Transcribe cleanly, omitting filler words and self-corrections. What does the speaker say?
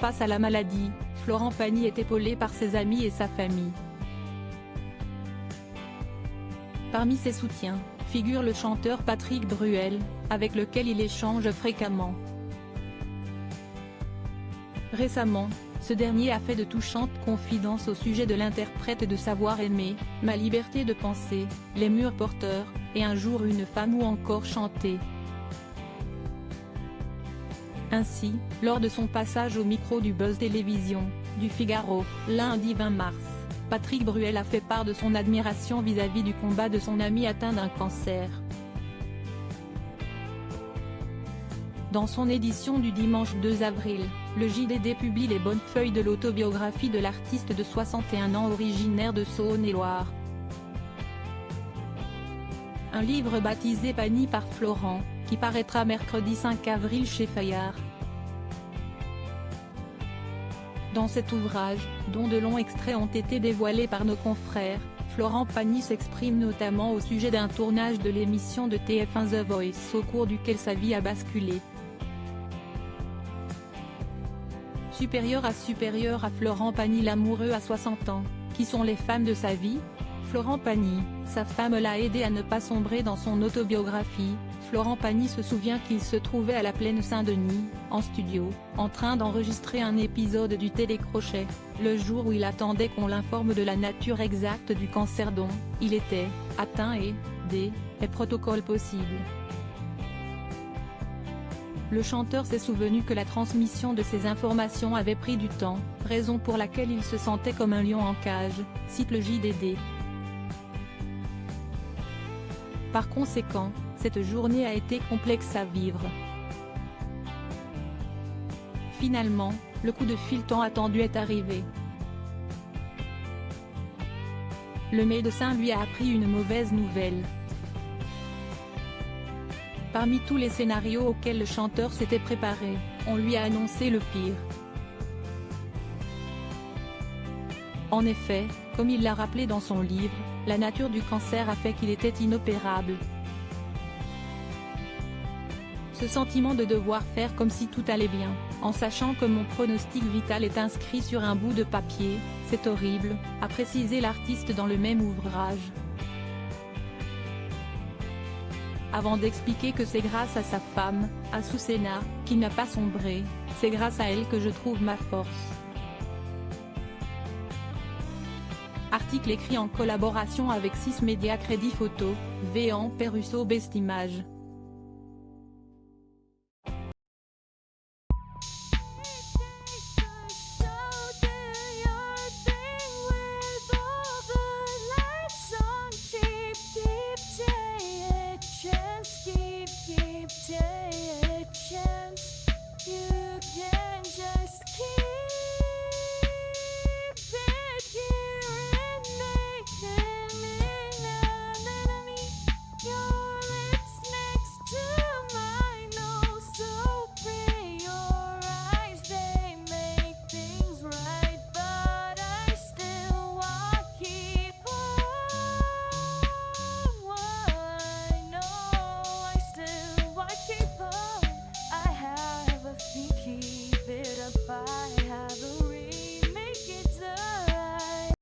face à la maladie, Florent Pagny est épaulé par ses amis et sa famille. Parmi ses soutiens, figure le chanteur Patrick Bruel, avec lequel il échange fréquemment. Récemment, ce dernier a fait de touchantes confidences au sujet de l'interprète de Savoir aimer, Ma liberté de penser, Les murs porteurs, et Un jour une femme ou encore Chanter. Ainsi, lors de son passage au micro du Buzz Télévision, du Figaro, lundi 20 mars, Patrick Bruel a fait part de son admiration vis-à-vis du combat de son ami atteint d'un cancer. Dans son édition du dimanche 2 avril, le JDD publie les bonnes feuilles de l'autobiographie de l'artiste de 61 ans originaire de Saône-et-Loire. Un livre baptisé Pagny par Florent, qui paraîtra mercredi 5 avril chez Fayard. Dans cet ouvrage, dont de longs extraits ont été dévoilés par nos confrères, Florent Pagny s'exprime notamment au sujet d'un tournage de l'émission de TF1 The Voice au cours duquel sa vie a basculé. Supérieur à Florent Pagny l'amoureux à 60 ans, qui sont les femmes de sa vie ? Florent Pagny, sa femme l'a aidé à ne pas sombrer dans son autobiographie. Florent Pagny se souvient qu'il se trouvait à la Plaine Saint-Denis, en studio, en train d'enregistrer un épisode du Télécrochet, le jour où il attendait qu'on l'informe de la nature exacte du cancer dont il était atteint et des protocoles possibles. Le chanteur s'est souvenu que la transmission de ces informations avait pris du temps, raison pour laquelle il se sentait comme un lion en cage, cite le JDD. Par conséquent, cette journée a été complexe à vivre. Finalement, le coup de fil tant attendu est arrivé. Le médecin lui a appris une mauvaise nouvelle. Parmi tous les scénarios auxquels le chanteur s'était préparé, on lui a annoncé le pire. En effet, comme il l'a rappelé dans son livre, la nature du cancer a fait qu'il était inopérable. Ce sentiment de devoir faire comme si tout allait bien, en sachant que mon pronostic vital est inscrit sur un bout de papier, c'est horrible, a précisé l'artiste dans le même ouvrage. Avant d'expliquer que c'est grâce à sa femme, Azucena, qui n'a pas sombré, c'est grâce à elle que je trouve ma force. Article écrit en collaboration avec 6 médias Crédit Photo, Véan Perrusso Best Images.